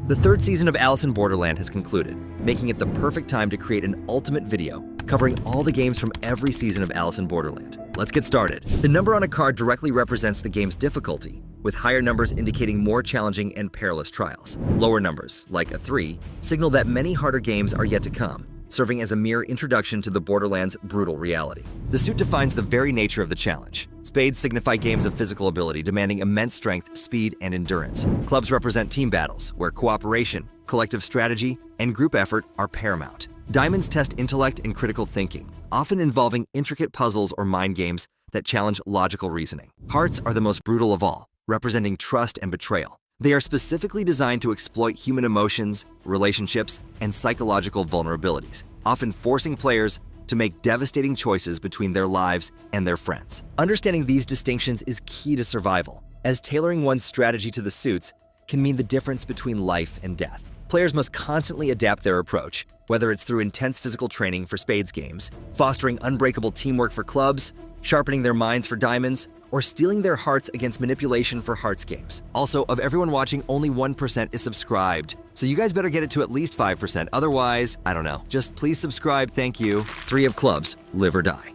The third season of Alice in Borderland has concluded, making it the perfect time to create an ultimate video covering all the games from every season of Alice in Borderland. Let's get started. The number on a card directly represents the game's difficulty, with higher numbers indicating more challenging and perilous trials. Lower numbers, like a 3, signal that many harder games are yet to come, serving as a mere introduction to the Borderlands' brutal reality. The suit defines the very nature of the challenge. Spades signify games of physical ability demanding immense strength, speed, and endurance. Clubs represent team battles, where cooperation, collective strategy, and group effort are paramount. Diamonds test intellect and critical thinking, often involving intricate puzzles or mind games that challenge logical reasoning. Hearts are the most brutal of all, representing trust and betrayal. They are specifically designed to exploit human emotions, relationships, and psychological vulnerabilities, often forcing players to make devastating choices between their lives and their friends. Understanding these distinctions is key to survival, as tailoring one's strategy to the suits can mean the difference between life and death. Players must constantly adapt their approach, whether it's through intense physical training for Spades games, fostering unbreakable teamwork for clubs, sharpening their minds for diamonds, or stealing their hearts against manipulation for hearts games. Also, of everyone watching, only 1% is subscribed, so you guys better get it to at least 5%, otherwise, I don't know. Just please subscribe, thank you. 3 of clubs, live or die.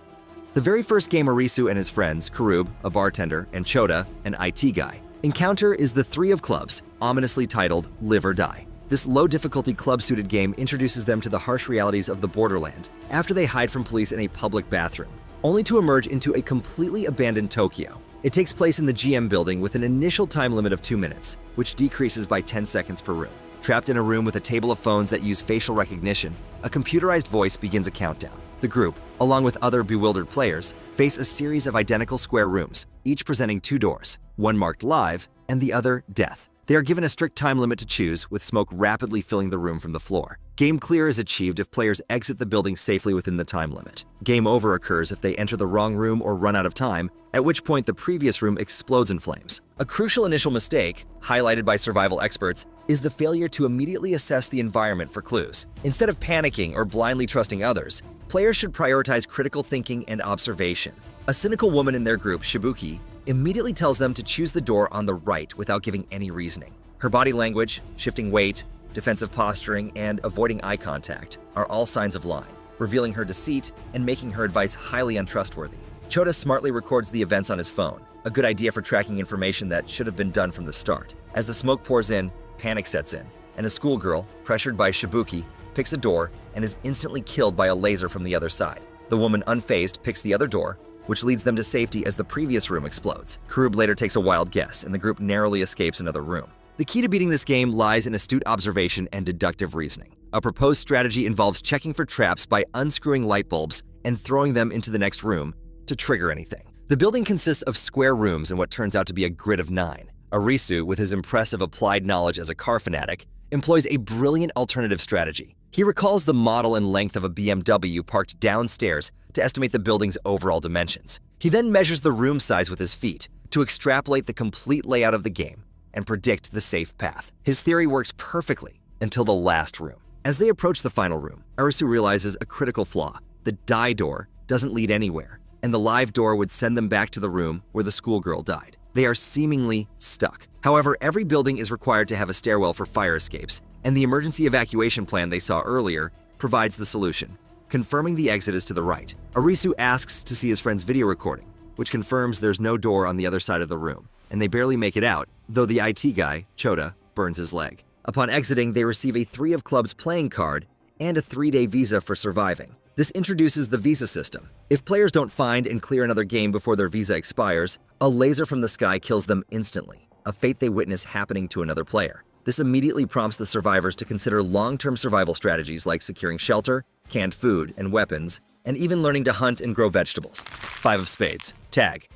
The very first game Arisu and his friends, Karub, a bartender, and Chota, an IT guy, encounter is the 3 of clubs, ominously titled Live or Die. This low-difficulty club-suited game introduces them to the harsh realities of the Borderland after they hide from police in a public bathroom, only to emerge into a completely abandoned Tokyo. It takes place in the GM building with an initial time limit of 2 minutes, which decreases by 10 seconds per room. Trapped in a room with a table of phones that use facial recognition, a computerized voice begins a countdown. The group, along with other bewildered players, face a series of identical square rooms, each presenting 2 doors, one marked live and the other death. They are given a strict time limit to choose, with smoke rapidly filling the room from the floor. Game clear is achieved if players exit the building safely within the time limit. Game over occurs if they enter the wrong room or run out of time, at which point the previous room explodes in flames. A crucial initial mistake, highlighted by survival experts, is the failure to immediately assess the environment for clues. Instead of panicking or blindly trusting others, players should prioritize critical thinking and observation. A cynical woman in their group, Shibuki, immediately tells them to choose the door on the right without giving any reasoning. Her body language, shifting weight, defensive posturing, and avoiding eye contact are all signs of lying, revealing her deceit and making her advice highly untrustworthy. Chota smartly records the events on his phone, a good idea for tracking information that should have been done from the start. As the smoke pours in, panic sets in, and a schoolgirl, pressured by Shibuki, picks a door and is instantly killed by a laser from the other side. The woman, unfazed, picks the other door, which leads them to safety as the previous room explodes. Karub later takes a wild guess, and the group narrowly escapes another room. The key to beating this game lies in astute observation and deductive reasoning. A proposed strategy involves checking for traps by unscrewing light bulbs and throwing them into the next room to trigger anything. The building consists of square rooms in what turns out to be a grid of 9. Arisu, with his impressive applied knowledge as a car fanatic, employs a brilliant alternative strategy. He recalls the model and length of a BMW parked downstairs to estimate the building's overall dimensions. He then measures the room size with his feet to extrapolate the complete layout of the game and predict the safe path. His theory works perfectly until the last room. As they approach the final room, Arisu realizes a critical flaw. The die door doesn't lead anywhere, and the live door would send them back to the room where the schoolgirl died. They are seemingly stuck. However, every building is required to have a stairwell for fire escapes, and the emergency evacuation plan they saw earlier provides the solution, confirming the exit is to the right. Arisu asks to see his friend's video recording, which confirms there's no door on the other side of the room, and they barely make it out, though the IT guy, Chota, burns his leg. Upon exiting, they receive a 3 of clubs playing card and a 3-day visa for surviving. This introduces the visa system. If players don't find and clear another game before their visa expires, a laser from the sky kills them instantly, a fate they witness happening to another player. This immediately prompts the survivors to consider long-term survival strategies like securing shelter, canned food and weapons, and even learning to hunt and grow vegetables. 5 of spades, tag.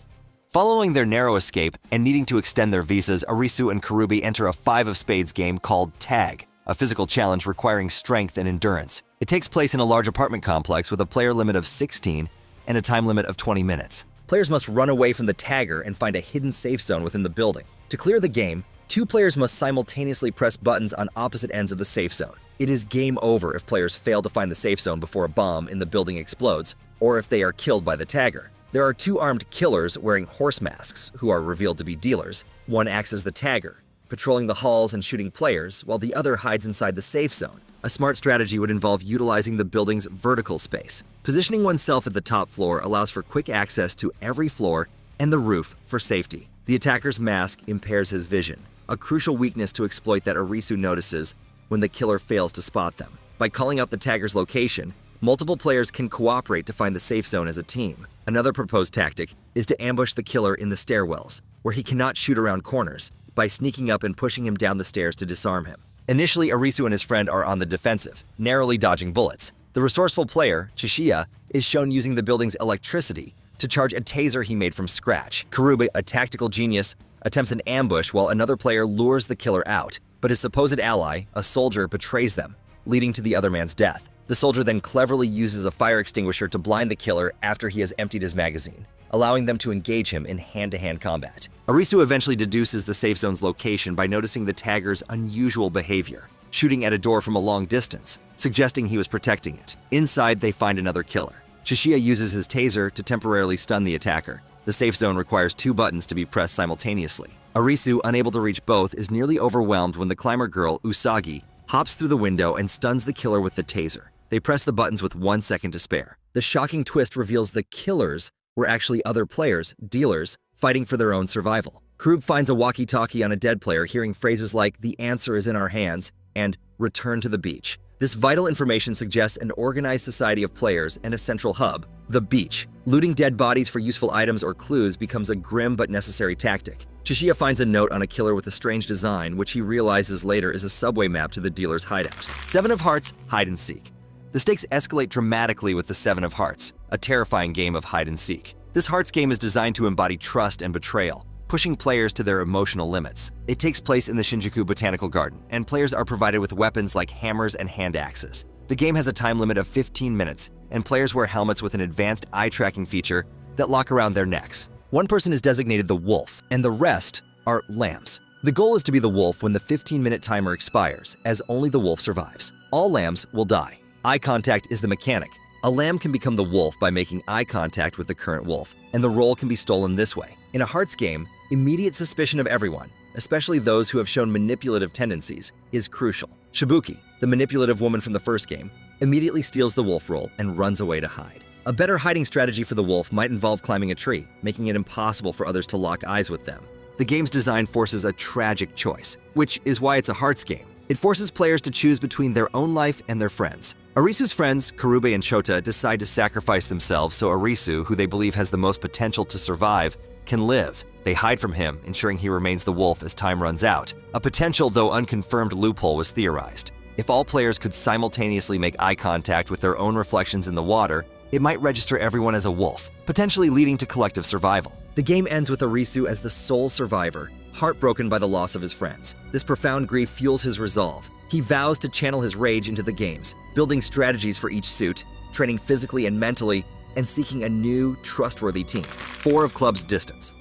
Following their narrow escape and needing to extend their visas, Arisu and Karubi enter a 5 of spades game called Tag, a physical challenge requiring strength and endurance. It takes place in a large apartment complex with a player limit of 16 and a time limit of 20 minutes. Players must run away from the tagger and find a hidden safe zone within the building. To clear the game, 2 players must simultaneously press buttons on opposite ends of the safe zone. It is game over if players fail to find the safe zone before a bomb in the building explodes, or if they are killed by the tagger. There are 2 armed killers wearing horse masks who are revealed to be dealers. One acts as the tagger, patrolling the halls and shooting players, while the other hides inside the safe zone. A smart strategy would involve utilizing the building's vertical space. Positioning oneself at the top floor allows for quick access to every floor and the roof for safety. The attacker's mask impairs his vision, a crucial weakness to exploit that Arisu notices when the killer fails to spot them. By calling out the tagger's location, multiple players can cooperate to find the safe zone as a team. Another proposed tactic is to ambush the killer in the stairwells, where he cannot shoot around corners, by sneaking up and pushing him down the stairs to disarm him. Initially, Arisu and his friend are on the defensive, narrowly dodging bullets. The resourceful player, Chishiya, is shown using the building's electricity to charge a taser he made from scratch. Karube, a tactical genius, attempts an ambush while another player lures the killer out, but his supposed ally, a soldier, betrays them, leading to the other man's death. The soldier then cleverly uses a fire extinguisher to blind the killer after he has emptied his magazine, allowing them to engage him in hand-to-hand combat. Arisu eventually deduces the safe zone's location by noticing the tagger's unusual behavior, shooting at a door from a long distance, suggesting he was protecting it. Inside, they find another killer. Chishiya uses his taser to temporarily stun the attacker. The safe zone requires 2 buttons to be pressed simultaneously. Arisu, unable to reach both, is nearly overwhelmed when the climber girl, Usagi, hops through the window and stuns the killer with the taser. They press the buttons with 1 second to spare. The shocking twist reveals the killers were actually other players, dealers, fighting for their own survival. Karube finds a walkie-talkie on a dead player, hearing phrases like, "The answer is in our hands," and "Return to the beach." This vital information suggests an organized society of players and a central hub, the beach. Looting dead bodies for useful items or clues becomes a grim but necessary tactic. Chishiya finds a note on a killer with a strange design, which he realizes later is a subway map to the dealer's hideout. 7 of Hearts, Hide and Seek. The stakes escalate dramatically with the 7 of Hearts, a terrifying game of hide and seek. This Hearts game is designed to embody trust and betrayal, pushing players to their emotional limits. It takes place in the Shinjuku Botanical Garden, and players are provided with weapons like hammers and hand axes. The game has a time limit of 15 minutes, and players wear helmets with an advanced eye-tracking feature that lock around their necks. One person is designated the wolf, and the rest are lambs. The goal is to be the wolf when the 15-minute timer expires, as only the wolf survives. All lambs will die. Eye contact is the mechanic. A lamb can become the wolf by making eye contact with the current wolf, and the role can be stolen this way. In a Hearts game, immediate suspicion of everyone, especially those who have shown manipulative tendencies, is crucial. Shibuki, the manipulative woman from the first game, immediately steals the wolf role and runs away to hide. A better hiding strategy for the wolf might involve climbing a tree, making it impossible for others to lock eyes with them. The game's design forces a tragic choice, which is why it's a Hearts game. It forces players to choose between their own life and their friends. Arisu's friends, Karube and Chota, decide to sacrifice themselves so Arisu, who they believe has the most potential to survive, can live. They hide from him, ensuring he remains the wolf as time runs out. A potential, though unconfirmed, loophole was theorized. If all players could simultaneously make eye contact with their own reflections in the water, it might register everyone as a wolf, potentially leading to collective survival. The game ends with Arisu as the sole survivor, heartbroken by the loss of his friends. This profound grief fuels his resolve. He vows to channel his rage into the games, building strategies for each suit, training physically and mentally, and seeking a new, trustworthy team. 4 of Club's Distance.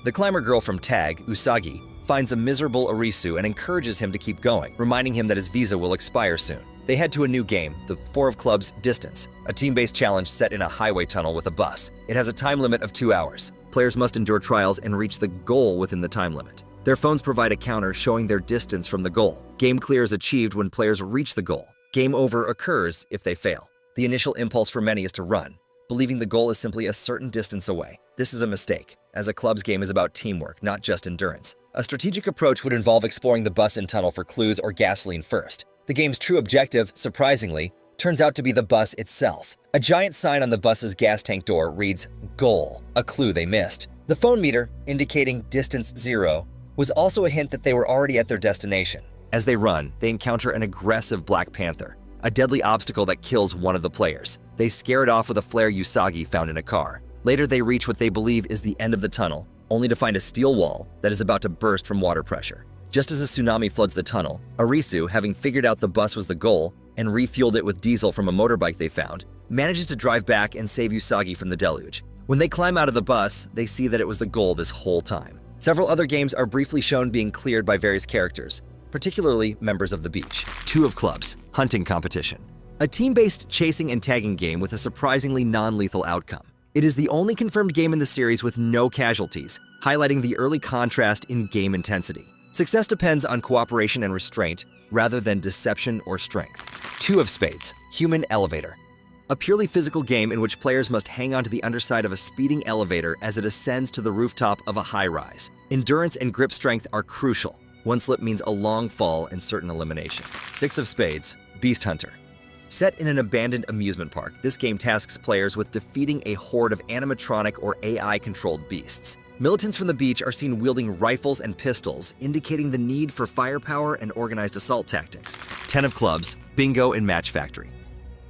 The climber girl from Tag, Usagi, finds a miserable Arisu and encourages him to keep going, reminding him that his visa will expire soon. They head to a new game, the 4 of Club's Distance, a team-based challenge set in a highway tunnel with a bus. It has a time limit of 2 hours. Players must endure trials and reach the goal within the time limit. Their phones provide a counter showing their distance from the goal. Game clear is achieved when players reach the goal. Game over occurs if they fail. The initial impulse for many is to run, believing the goal is simply a certain distance away. This is a mistake, as a club's game is about teamwork, not just endurance. A strategic approach would involve exploring the bus and tunnel for clues or gasoline first. The game's true objective, surprisingly, turns out to be the bus itself. A giant sign on the bus's gas tank door reads, "Goal," a clue they missed. The phone meter, indicating distance 0, was also a hint that they were already at their destination. As they run, they encounter an aggressive Black Panther, a deadly obstacle that kills one of the players. They scare it off with a flare Usagi found in a car. Later, they reach what they believe is the end of the tunnel, only to find a steel wall that is about to burst from water pressure. Just as a tsunami floods the tunnel, Arisu, having figured out the bus was the goal and refueled it with diesel from a motorbike they found, manages to drive back and save Usagi from the deluge. When they climb out of the bus, they see that it was the goal this whole time. Several other games are briefly shown being cleared by various characters, particularly members of the beach. 2 of Clubs, Hunting Competition. A team-based chasing and tagging game with a surprisingly non-lethal outcome. It is the only confirmed game in the series with no casualties, highlighting the early contrast in game intensity. Success depends on cooperation and restraint rather than deception or strength. 2 of Spades, Human Elevator. A purely physical game in which players must hang onto the underside of a speeding elevator as it ascends to the rooftop of a high-rise. Endurance and grip strength are crucial. One slip means a long fall and certain elimination. 6 of Spades, Beast Hunter. Set in an abandoned amusement park, this game tasks players with defeating a horde of animatronic or AI-controlled beasts. Militants from the beach are seen wielding rifles and pistols, indicating the need for firepower and organized assault tactics. 10 of Clubs, Bingo and Match Factory.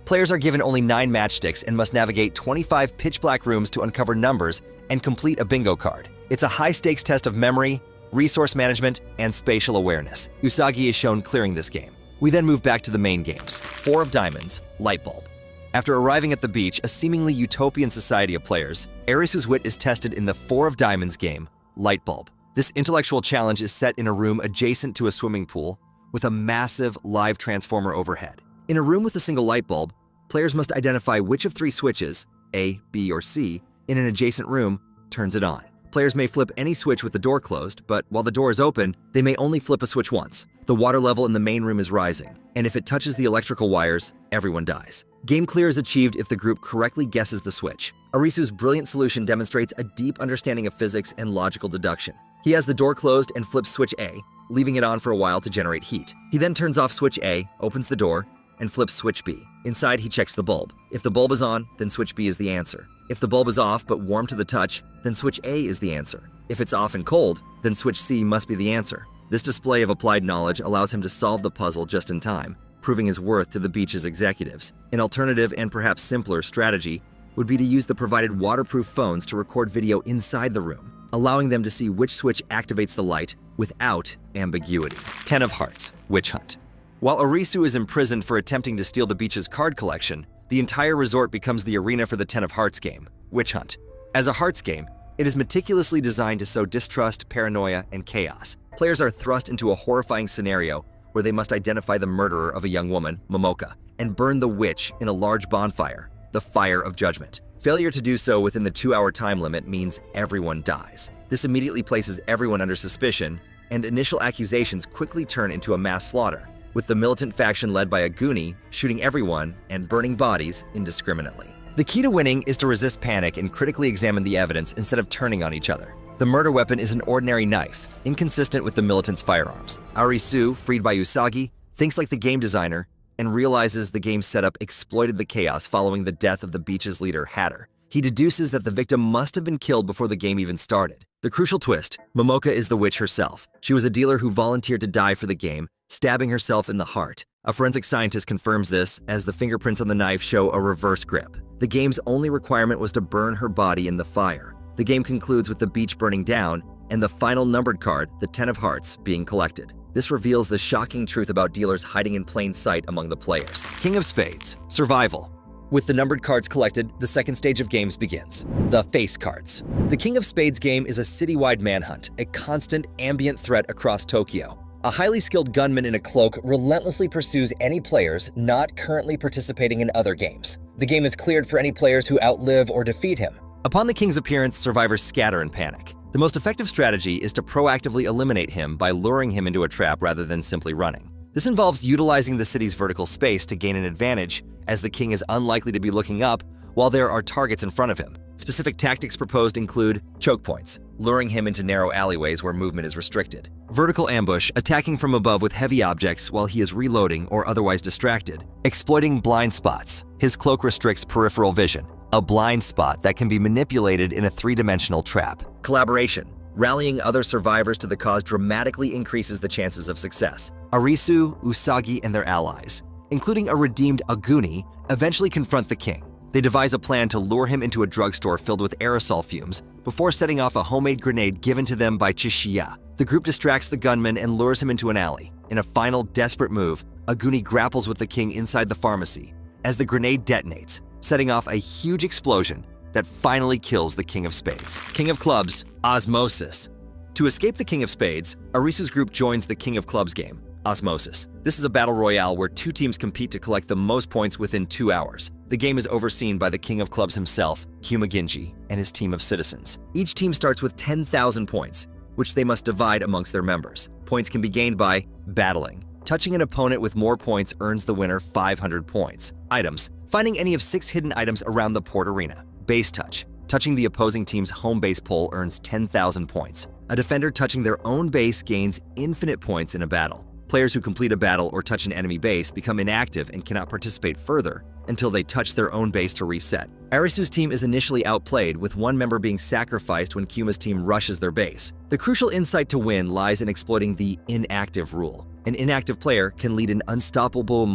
Players are given only 9 matchsticks and must navigate 25 pitch-black rooms to uncover numbers and complete a bingo card. It's a high-stakes test of memory, resource management, and spatial awareness. Usagi is shown clearing this game. We then move back to the main games. 4 of Diamonds, Light Bulb. After arriving at the beach, a seemingly utopian society of players, Arisu's wit is tested in the 4 of Diamonds game, Light Bulb. This intellectual challenge is set in a room adjacent to a swimming pool with a massive live transformer overhead. In a room with a single light bulb, players must identify which of 3 switches, A, B, or C, in an adjacent room turns it on. Players may flip any switch with the door closed, but while the door is open, they may only flip a switch once. The water level in the main room is rising, and if it touches the electrical wires, everyone dies. Game clear is achieved if the group correctly guesses the switch. Arisu's brilliant solution demonstrates a deep understanding of physics and logical deduction. He has the door closed and flips switch A, leaving it on for a while to generate heat. He then turns off switch A, opens the door, and flips switch B. Inside, he checks the bulb. If the bulb is on, then switch B is the answer. If the bulb is off but warm to the touch, then switch A is the answer. If it's off and cold, then switch C must be the answer. This display of applied knowledge allows him to solve the puzzle just in time, proving his worth to the beach's executives. An alternative and perhaps simpler strategy would be to use the provided waterproof phones to record video inside the room, allowing them to see which switch activates the light without ambiguity. 10 of Hearts, Witch Hunt. While Arisu is imprisoned for attempting to steal the beach's card collection, the entire resort becomes the arena for the 10 of Hearts game, Witch Hunt. As a Hearts game, it is meticulously designed to sow distrust, paranoia, and chaos. Players are thrust into a horrifying scenario where they must identify the murderer of a young woman, Momoka, and burn the witch in a large bonfire, the Fire of Judgment. Failure to do so within the 2-hour time limit means everyone dies. This immediately places everyone under suspicion, and initial accusations quickly turn into a mass slaughter, with the militant faction led by a Goonie shooting everyone and burning bodies indiscriminately. The key to winning is to resist panic and critically examine the evidence instead of turning on each other. The murder weapon is an ordinary knife, inconsistent with the militants' firearms. Arisu, freed by Usagi, thinks like the game designer and realizes the game's setup exploited the chaos following the death of the beach's leader, Hatter. He deduces that the victim must have been killed before the game even started. The crucial twist, Momoka is the witch herself. She was a dealer who volunteered to die for the game, stabbing herself in the heart. A forensic scientist confirms this as the fingerprints on the knife show a reverse grip. The game's only requirement was to burn her body in the fire. The game concludes with the beach burning down and the final numbered card, the 10 of Hearts, being collected. This reveals the shocking truth about dealers hiding in plain sight among the players. King of Spades, Survival. With the numbered cards collected, the second stage of games begins. The Face Cards. The King of Spades game is a citywide manhunt, a constant ambient threat across Tokyo. A highly skilled gunman in a cloak relentlessly pursues any players not currently participating in other games. The game is cleared for any players who outlive or defeat him. Upon the king's appearance, survivors scatter in panic. The most effective strategy is to proactively eliminate him by luring him into a trap rather than simply running. This involves utilizing the city's vertical space to gain an advantage, as the king is unlikely to be looking up while there are targets in front of him. Specific tactics proposed include choke points, luring him into narrow alleyways where movement is restricted. Vertical ambush, attacking from above with heavy objects while he is reloading or otherwise distracted. Exploiting blind spots. His cloak restricts peripheral vision, a blind spot that can be manipulated in a 3-dimensional trap. Collaboration. Rallying other survivors to the cause dramatically increases the chances of success. Arisu, Usagi, and their allies, including a redeemed Aguni, eventually confront the king. They devise a plan to lure him into a drugstore filled with aerosol fumes before setting off a homemade grenade given to them by Chishiya. The group distracts the gunman and lures him into an alley. In a final desperate move, Aguni grapples with the king inside the pharmacy as the grenade detonates, setting off a huge explosion that finally kills the King of Spades. King of Clubs, Osmosis. To escape the King of Spades, Arisu's group joins the King of Clubs game, Osmosis. This is a battle royale where 2 teams compete to collect the most points within 2 hours. The game is overseen by the King of Clubs himself, Humaginji, and his team of citizens. Each team starts with 10,000 points, which they must divide amongst their members. Points can be gained by battling. Touching an opponent with more points earns the winner 500 points. Items. Finding any of 6 hidden items around the port arena. Base touch. Touching the opposing team's home base pole earns 10,000 points. A defender touching their own base gains infinite points in a battle. Players who complete a battle or touch an enemy base become inactive and cannot participate further until they touch their own base to reset. Arisu's team is initially outplayed, with one member being sacrificed when Kuma's team rushes their base. The crucial insight to win lies in exploiting the inactive rule. An inactive player can lead an unstoppable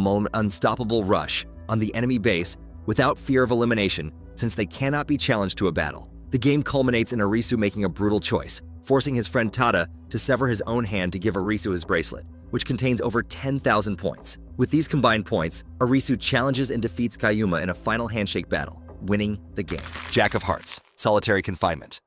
rush on the enemy base without fear of elimination, since they cannot be challenged to a battle. The game culminates in Arisu making a brutal choice, forcing his friend Tada to sever his own hand to give Arisu his bracelet, which contains over 10,000 points. With these combined points, Arisu challenges and defeats Kayuma in a final handshake battle, winning the game. Jack of Hearts, Solitary Confinement.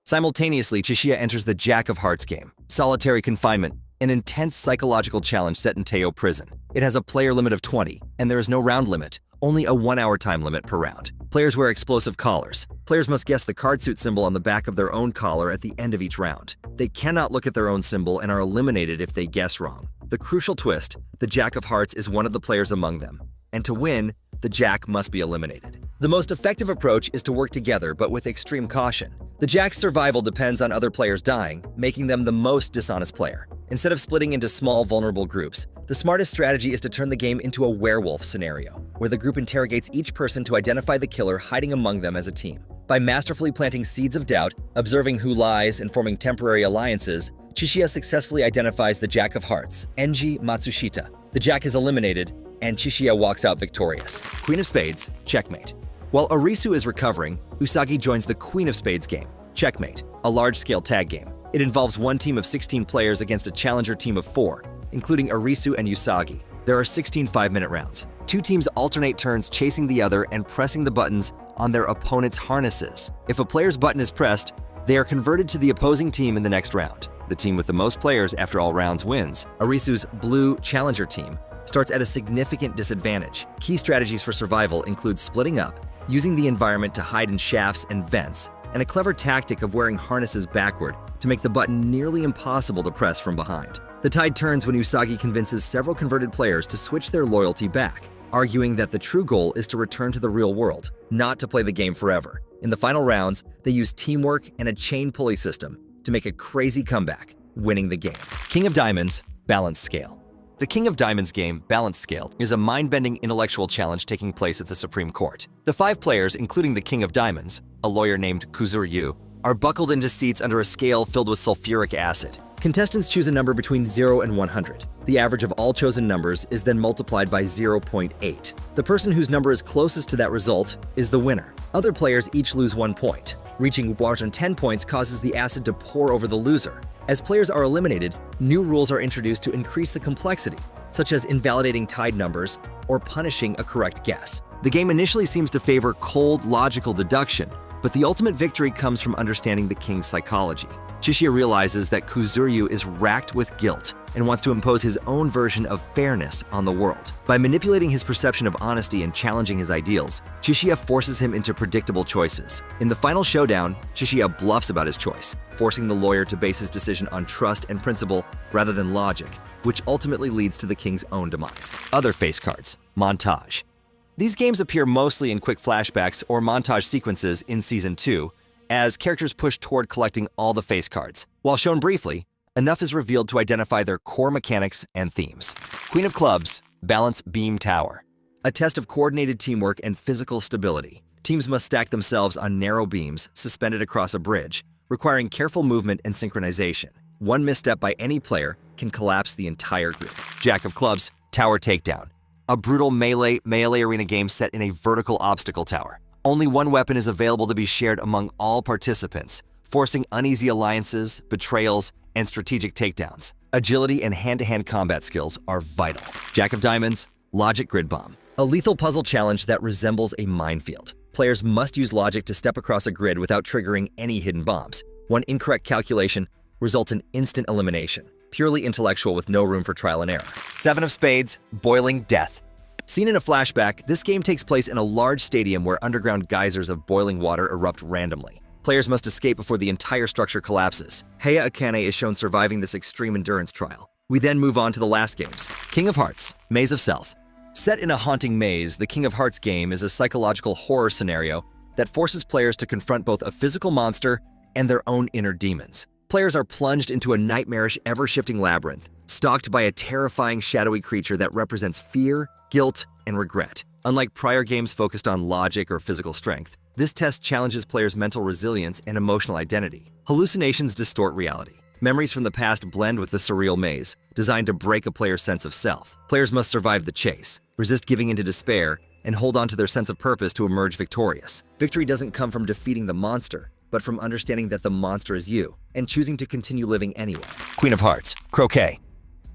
Simultaneously, Chishiya enters the Jack of Hearts game, Solitary Confinement, an intense psychological challenge set in Teo Prison. It has a player limit of 20, and there is no round limit, only a 1-hour time limit per round. Players wear explosive collars. Players must guess the card suit symbol on the back of their own collar at the end of each round. They cannot look at their own symbol and are eliminated if they guess wrong. The crucial twist, the Jack of Hearts is one of the players among them, and to win, the Jack must be eliminated. The most effective approach is to work together, but with extreme caution. The Jack's survival depends on other players dying, making them the most dishonest player. Instead of splitting into small, vulnerable groups, the smartest strategy is to turn the game into a werewolf scenario, where the group interrogates each person to identify the killer hiding among them as a team. By masterfully planting seeds of doubt, observing who lies, and forming temporary alliances, Chishiya successfully identifies the Jack of Hearts, Enji Matsushita. The Jack is eliminated, and Chishiya walks out victorious. Queen of Spades, Checkmate. While Arisu is recovering, Usagi joins the Queen of Spades game, Checkmate, a large-scale tag game. It involves one team of 16 players against a challenger team of 4, including Arisu and Usagi. There are 16 5-minute rounds. 2 teams alternate turns chasing the other and pressing the buttons on their opponent's harnesses. If a player's button is pressed, they are converted to the opposing team in the next round. The team with the most players after all rounds wins. Arisu's blue challenger team starts at a significant disadvantage. Key strategies for survival include splitting up, using the environment to hide in shafts and vents, and a clever tactic of wearing harnesses backward to make the button nearly impossible to press from behind. The tide turns when Usagi convinces several converted players to switch their loyalty back, arguing that the true goal is to return to the real world, not to play the game forever. In the final rounds, they use teamwork and a chain pulley system to make a crazy comeback, winning the game. King of Diamonds, Balance Scale. The King of Diamonds game, Balance Scale, is a mind-bending intellectual challenge taking place at the Supreme Court. The 5 players, including the King of Diamonds, a lawyer named Kuzuryu, are buckled into seats under a scale filled with sulfuric acid. Contestants choose a number between 0 and 100. The average of all chosen numbers is then multiplied by 0.8. The person whose number is closest to that result is the winner. Other players each lose 1 point. Reaching 110 points causes the acid to pour over the loser. As players are eliminated, new rules are introduced to increase the complexity, such as invalidating tied numbers or punishing a correct guess. The game initially seems to favor cold, logical deduction, but the ultimate victory comes from understanding the king's psychology. Chishiya realizes that Kuzuryu is racked with guilt and wants to impose his own version of fairness on the world. By manipulating his perception of honesty and challenging his ideals, Chishiya forces him into predictable choices. In the final showdown, Chishiya bluffs about his choice, forcing the lawyer to base his decision on trust and principle rather than logic, which ultimately leads to the king's own demise. Other face cards, Montage. These games appear mostly in quick flashbacks or montage sequences in Season 2, as characters push toward collecting all the face cards. While shown briefly, enough is revealed to identify their core mechanics and themes. Queen of Clubs, Balance Beam Tower. A test of coordinated teamwork and physical stability. Teams must stack themselves on narrow beams suspended across a bridge, requiring careful movement and synchronization. One misstep by any player can collapse the entire group. Jack of Clubs, Tower Takedown. A brutal melee arena game set in a vertical obstacle tower. Only one weapon is available to be shared among all participants, forcing uneasy alliances, betrayals, and strategic takedowns. Agility and hand-to-hand combat skills are vital. Jack of Diamonds, Logic Grid Bomb. A lethal puzzle challenge that resembles a minefield. Players must use logic to step across a grid without triggering any hidden bombs. One incorrect calculation results in instant elimination. Purely intellectual with no room for trial and error. 7 of Spades, Boiling Death. Seen in a flashback, this game takes place in a large stadium where underground geysers of boiling water erupt randomly. Players must escape before the entire structure collapses. Heya Akane is shown surviving this extreme endurance trial. We then move on to the last games. King of Hearts, Maze of Self. Set in a haunting maze, the King of Hearts game is a psychological horror scenario that forces players to confront both a physical monster and their own inner demons. Players are plunged into a nightmarish, ever-shifting labyrinth, stalked by a terrifying, shadowy creature that represents fear, guilt, and regret. Unlike prior games focused on logic or physical strength, this test challenges players' mental resilience and emotional identity. Hallucinations distort reality. Memories from the past blend with the surreal maze, designed to break a player's sense of self. Players must survive the chase, resist giving into despair, and hold on to their sense of purpose to emerge victorious. Victory doesn't come from defeating the monster, but from understanding that the monster is you, and choosing to continue living anyway. Queen of Hearts, Croquet.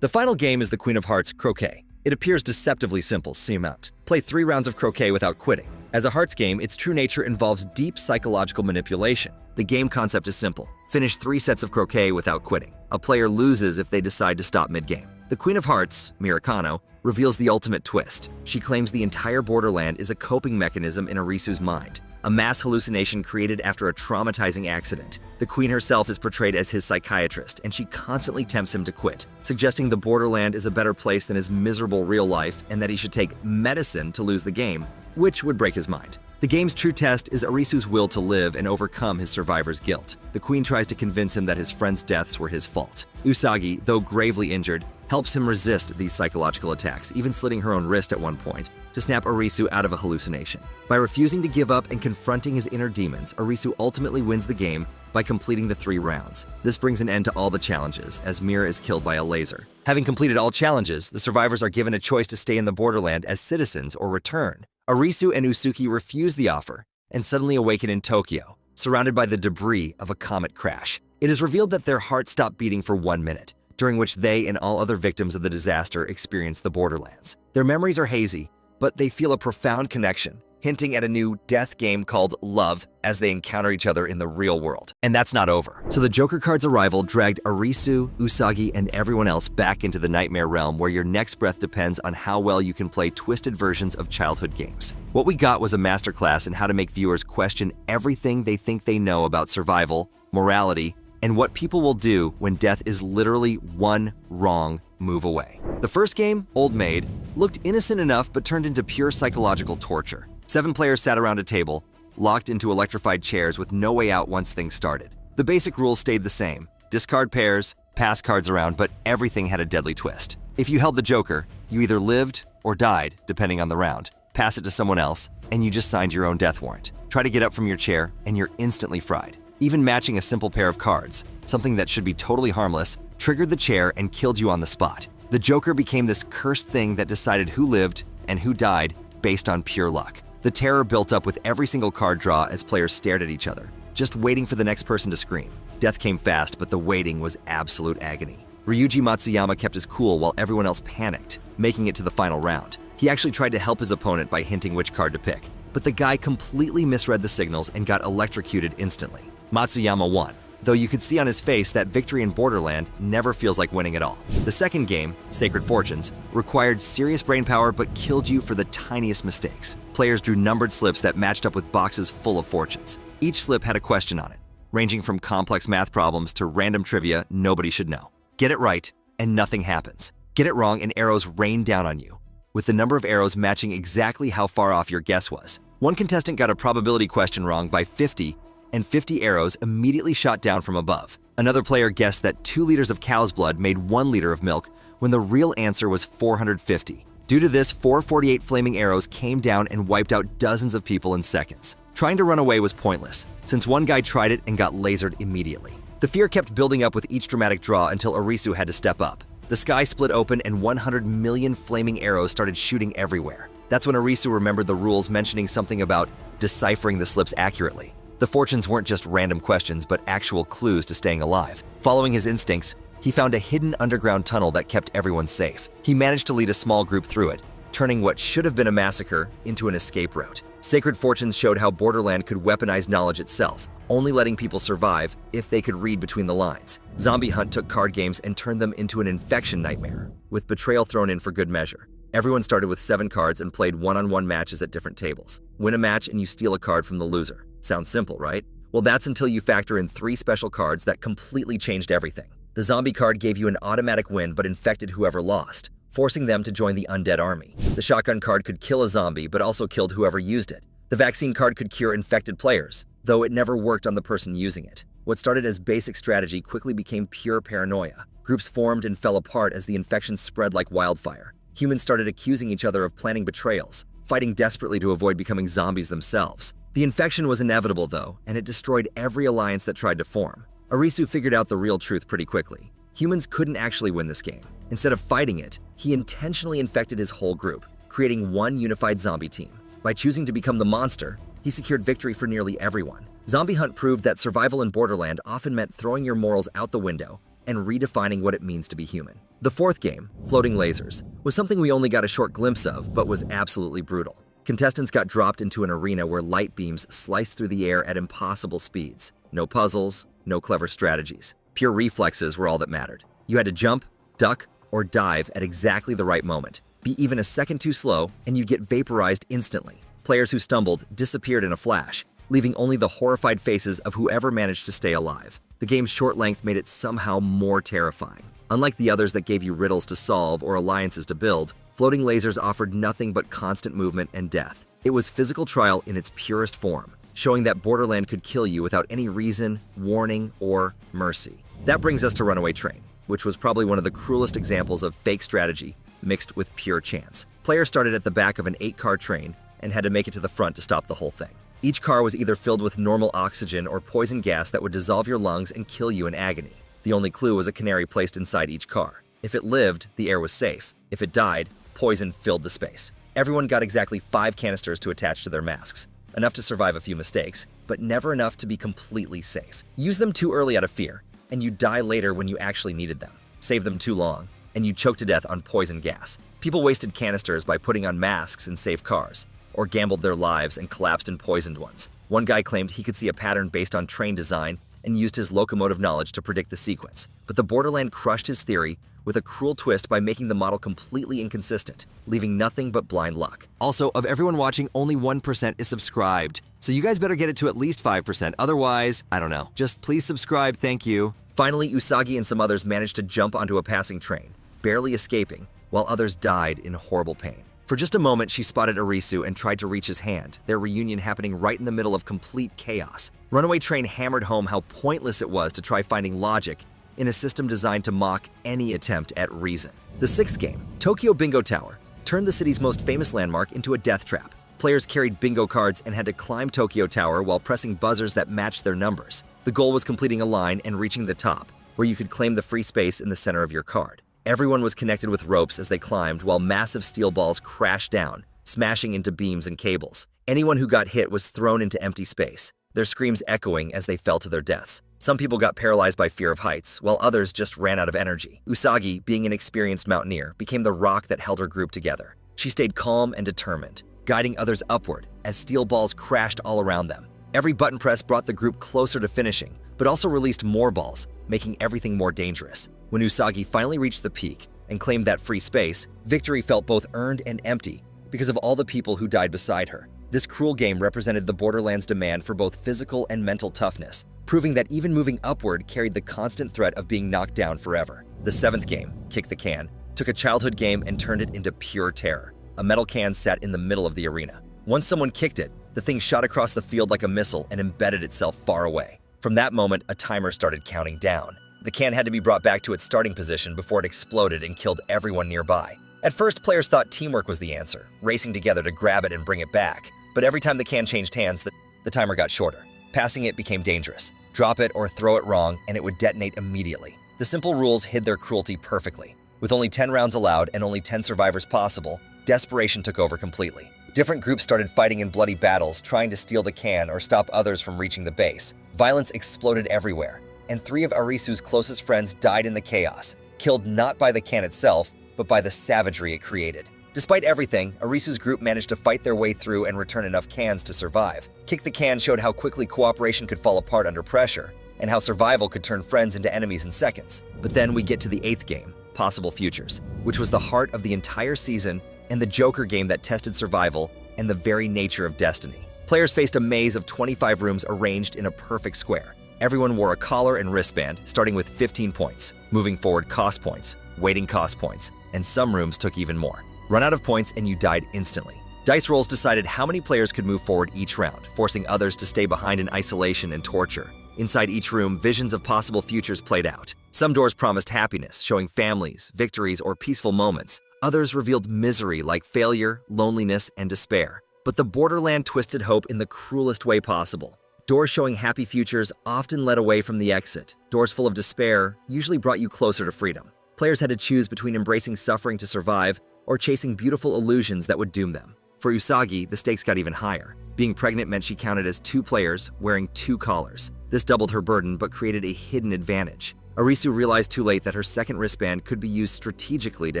The final game is the Queen of Hearts, Croquet. It appears deceptively simple, see amount. Play 3 rounds of croquet without quitting. As a hearts game, its true nature involves deep psychological manipulation. The game concept is simple. Finish 3 sets of croquet without quitting. A player loses if they decide to stop mid-game. The Queen of Hearts, Miracano, reveals the ultimate twist. She claims the entire Borderland is a coping mechanism in Arisu's mind, a mass hallucination created after a traumatizing accident. The Queen herself is portrayed as his psychiatrist, and she constantly tempts him to quit, suggesting the Borderland is a better place than his miserable real life and that he should take medicine to lose the game, which would break his mind. The game's true test is Arisu's will to live and overcome his survivor's guilt. The Queen tries to convince him that his friends' deaths were his fault. Usagi, though gravely injured, helps him resist these psychological attacks, even slitting her own wrist at one point, to snap Arisu out of a hallucination. By refusing to give up and confronting his inner demons, Arisu ultimately wins the game by completing the 3 rounds. This brings an end to all the challenges, as Mira is killed by a laser. Having completed all challenges, the survivors are given a choice to stay in the Borderland as citizens or return. Arisu and Usuki refuse the offer and suddenly awaken in Tokyo, surrounded by the debris of a comet crash. It is revealed that their hearts stop beating for 1 minute, during which they and all other victims of the disaster experience the Borderlands. Their memories are hazy, but they feel a profound connection, hinting at a new death game called Love as they encounter each other in the real world. And that's not over. So the Joker card's arrival dragged Arisu, Usagi, and everyone else back into the nightmare realm where your next breath depends on how well you can play twisted versions of childhood games. What we got was a masterclass in how to make viewers question everything they think they know about survival, morality, and what people will do when death is literally one wrong move away. The first game, Old Maid, looked innocent enough but turned into pure psychological torture. 7 players sat around a table, locked into electrified chairs with no way out once things started. The basic rules stayed the same. Discard pairs, pass cards around, but everything had a deadly twist. If you held the Joker, you either lived or died, depending on the round. Pass it to someone else, and you just signed your own death warrant. Try to get up from your chair, and you're instantly fried. Even matching a simple pair of cards, something that should be totally harmless, triggered the chair and killed you on the spot. The Joker became this cursed thing that decided who lived and who died based on pure luck. The terror built up with every single card draw as players stared at each other, just waiting for the next person to scream. Death came fast, but the waiting was absolute agony. Ryuji Matsuyama kept his cool while everyone else panicked, making it to the final round. He actually tried to help his opponent by hinting which card to pick, but the guy completely misread the signals and got electrocuted instantly. Matsuyama won, though you could see on his face that victory in Borderland never feels like winning at all. The second game, Sacred Fortunes, required serious brainpower but killed you for the tiniest mistakes. Players drew numbered slips that matched up with boxes full of fortunes. Each slip had a question on it, ranging from complex math problems to random trivia nobody should know. Get it right, and nothing happens. Get it wrong, and arrows rain down on you, with the number of arrows matching exactly how far off your guess was. One contestant got a probability question wrong by 50, and 50 arrows immediately shot down from above. Another player guessed that 2 liters of cow's blood made 1 liter of milk when the real answer was 450. Due to this, 448 flaming arrows came down and wiped out dozens of people in seconds. Trying to run away was pointless, since one guy tried it and got lasered immediately. The fear kept building up with each dramatic draw until Arisu had to step up. The sky split open and 100 million flaming arrows started shooting everywhere. That's when Arisu remembered the rules mentioning something about deciphering the slips accurately. The fortunes weren't just random questions, but actual clues to staying alive. Following his instincts, he found a hidden underground tunnel that kept everyone safe. He managed to lead a small group through it, turning what should have been a massacre into an escape route. Sacred Fortunes showed how Borderland could weaponize knowledge itself, only letting people survive if they could read between the lines. Zombie Hunt took card games and turned them into an infection nightmare, with Betrayal thrown in for good measure. Everyone started with 7 cards and played one-on-one matches at different tables. Win a match and you steal a card from the loser. Sounds simple, right? Well, that's until you factor in 3 special cards that completely changed everything. The zombie card gave you an automatic win but infected whoever lost, forcing them to join the undead army. The shotgun card could kill a zombie but also killed whoever used it. The vaccine card could cure infected players, though it never worked on the person using it. What started as basic strategy quickly became pure paranoia. Groups formed and fell apart as the infection spread like wildfire. Humans started accusing each other of planning betrayals, fighting desperately to avoid becoming zombies themselves. The infection was inevitable though, and it destroyed every alliance that tried to form. Arisu figured out the real truth pretty quickly. Humans couldn't actually win this game. Instead of fighting it, he intentionally infected his whole group, creating one unified zombie team. By choosing to become the monster, he secured victory for nearly everyone. Zombie Hunt proved that survival in Borderland often meant throwing your morals out the window and redefining what it means to be human. The 4th game, Floating Lasers, was something we only got a short glimpse of, but was absolutely brutal. Contestants got dropped into an arena where light beams sliced through the air at impossible speeds. No puzzles, no clever strategies. Pure reflexes were all that mattered. You had to jump, duck, or dive at exactly the right moment. Be even a second too slow, and you'd get vaporized instantly. Players who stumbled disappeared in a flash, leaving only the horrified faces of whoever managed to stay alive. The game's short length made it somehow more terrifying. Unlike the others that gave you riddles to solve or alliances to build, Floating Lasers offered nothing but constant movement and death. It was physical trial in its purest form, showing that Borderland could kill you without any reason, warning, or mercy. That brings us to Runaway Train, which was probably one of the cruelest examples of fake strategy mixed with pure chance. Players started at the back of an 8-car train and had to make it to the front to stop the whole thing. Each car was either filled with normal oxygen or poison gas that would dissolve your lungs and kill you in agony. The only clue was a canary placed inside each car. If it lived, the air was safe. If it died, poison filled the space. Everyone got exactly 5 canisters to attach to their masks, enough to survive a few mistakes, but never enough to be completely safe. Use them too early out of fear, and you die later when you actually needed them. Save them too long, and you choke to death on poison gas. People wasted canisters by putting on masks in safe cars, or gambled their lives and collapsed in poisoned ones. One guy claimed he could see a pattern based on train design and used his locomotive knowledge to predict the sequence. But the Borderland crushed his theory with a cruel twist by making the model completely inconsistent, leaving nothing but blind luck. Also, of everyone watching, only 1% is subscribed. So you guys better get it to at least 5%, otherwise, I don't know. Just please subscribe, thank you. Finally, Usagi and some others managed to jump onto a passing train, barely escaping, while others died in horrible pain. For just a moment, she spotted Arisu and tried to reach his hand, their reunion happening right in the middle of complete chaos. Runaway Train hammered home how pointless it was to try finding logic in a system designed to mock any attempt at reason. The 6th game, Tokyo Bingo Tower, turned the city's most famous landmark into a death trap. Players carried bingo cards and had to climb Tokyo Tower while pressing buzzers that matched their numbers. The goal was completing a line and reaching the top, where you could claim the free space in the center of your card. Everyone was connected with ropes as they climbed while massive steel balls crashed down, smashing into beams and cables. Anyone who got hit was thrown into empty space, their screams echoing as they fell to their deaths. Some people got paralyzed by fear of heights, while others just ran out of energy. Usagi, being an experienced mountaineer, became the rock that held her group together. She stayed calm and determined, guiding others upward as steel balls crashed all around them. Every button press brought the group closer to finishing, but also released more balls, making everything more dangerous. When Usagi finally reached the peak and claimed that free space, victory felt both earned and empty because of all the people who died beside her. This cruel game represented the Borderlands' demand for both physical and mental toughness, proving that even moving upward carried the constant threat of being knocked down forever. The 7th game, Kick the Can, took a childhood game and turned it into pure terror. A metal can sat in the middle of the arena. Once someone kicked it, the thing shot across the field like a missile and embedded itself far away. From that moment, a timer started counting down. The can had to be brought back to its starting position before it exploded and killed everyone nearby. At first, players thought teamwork was the answer, racing together to grab it and bring it back. But every time the can changed hands, the timer got shorter. Passing it became dangerous. Drop it or throw it wrong, and it would detonate immediately. The simple rules hid their cruelty perfectly. With only 10 rounds allowed and only 10 survivors possible, desperation took over completely. Different groups started fighting in bloody battles, trying to steal the can or stop others from reaching the base. Violence exploded everywhere, and 3 of Arisu's closest friends died in the chaos, killed not by the can itself, but by the savagery it created. Despite everything, Arisu's group managed to fight their way through and return enough cans to survive. Kick the Can showed how quickly cooperation could fall apart under pressure, and how survival could turn friends into enemies in seconds. But then we get to the 8th game, Possible Futures, which was the heart of the entire season and the Joker game that tested survival and the very nature of destiny. Players faced a maze of 25 rooms arranged in a perfect square. Everyone wore a collar and wristband, starting with 15 points. Moving forward, cost points, waiting cost points, and some rooms took even more. Run out of points and you died instantly. Dice rolls decided how many players could move forward each round, forcing others to stay behind in isolation and torture. Inside each room, visions of possible futures played out. Some doors promised happiness, showing families, victories, or peaceful moments. Others revealed misery like failure, loneliness, and despair. But the Borderland twisted hope in the cruelest way possible. Doors showing happy futures often led away from the exit. Doors full of despair usually brought you closer to freedom. Players had to choose between embracing suffering to survive or chasing beautiful illusions that would doom them. For Usagi, the stakes got even higher. Being pregnant meant she counted as 2 players wearing 2 collars. This doubled her burden but created a hidden advantage. Arisu realized too late that her second wristband could be used strategically to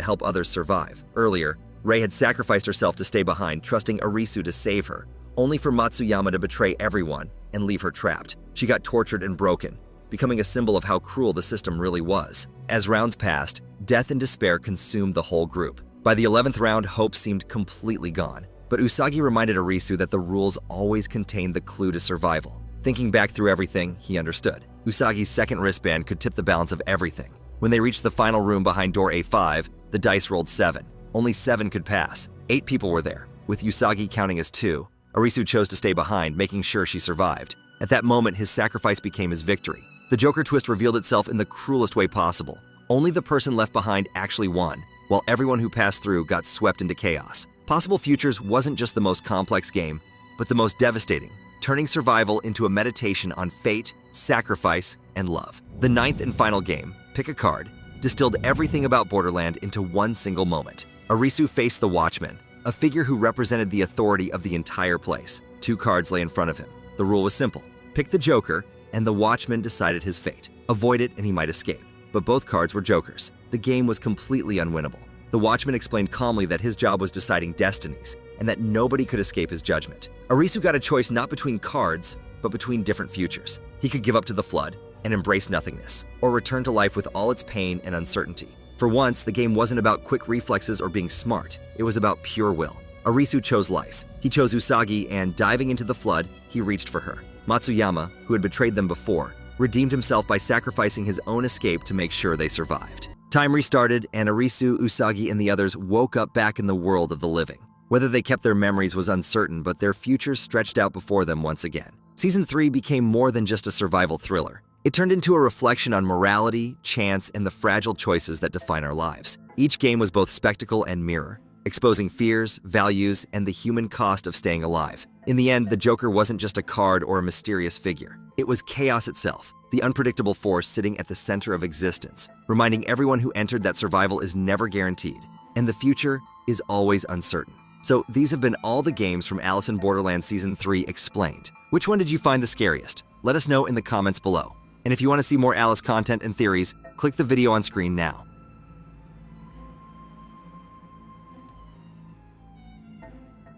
help others survive. Earlier, Rei had sacrificed herself to stay behind, trusting Arisu to save her, only for Matsuyama to betray everyone and leave her trapped. She got tortured and broken, becoming a symbol of how cruel the system really was. As rounds passed, death and despair consumed the whole group. By the 11th round, hope seemed completely gone. But Usagi reminded Arisu that the rules always contained the clue to survival. Thinking back through everything, he understood. Usagi's second wristband could tip the balance of everything. When they reached the final room behind door A5, the dice rolled 7. Only 7 could pass. 8 people were there, with Usagi counting as 2. Arisu chose to stay behind, making sure she survived. At that moment, his sacrifice became his victory. The Joker twist revealed itself in the cruelest way possible. Only the person left behind actually won, while everyone who passed through got swept into chaos. Possible Futures wasn't just the most complex game, but the most devastating, turning survival into a meditation on fate, sacrifice, and love. The 9th and final game, Pick a Card, distilled everything about Borderland into one single moment. Arisu faced the Watchman, a figure who represented the authority of the entire place. 2 cards lay in front of him. The rule was simple. Pick the Joker, and the Watchman decided his fate. Avoid it and he might escape. But both cards were Jokers. The game was completely unwinnable. The Watchman explained calmly that his job was deciding destinies, and that nobody could escape his judgment. Arisu got a choice not between cards, but between different futures. He could give up to the flood and embrace nothingness, or return to life with all its pain and uncertainty. For once, the game wasn't about quick reflexes or being smart. It was about pure will. Arisu chose life. He chose Usagi, and diving into the flood, he reached for her. Matsuyama, who had betrayed them before, redeemed himself by sacrificing his own escape to make sure they survived. Time restarted, and Arisu, Usagi, and the others woke up back in the world of the living. Whether they kept their memories was uncertain, but their futures stretched out before them once again. Season 3 became more than just a survival thriller. It turned into a reflection on morality, chance, and the fragile choices that define our lives. Each game was both spectacle and mirror, exposing fears, values, and the human cost of staying alive. In the end, the Joker wasn't just a card or a mysterious figure. It was chaos itself, the unpredictable force sitting at the center of existence, reminding everyone who entered that survival is never guaranteed, and the future is always uncertain. So these have been all the games from Alice in Borderland Season 3 explained. Which one did you find the scariest? Let us know in the comments below. And if you want to see more Alice content and theories, click the video on screen now.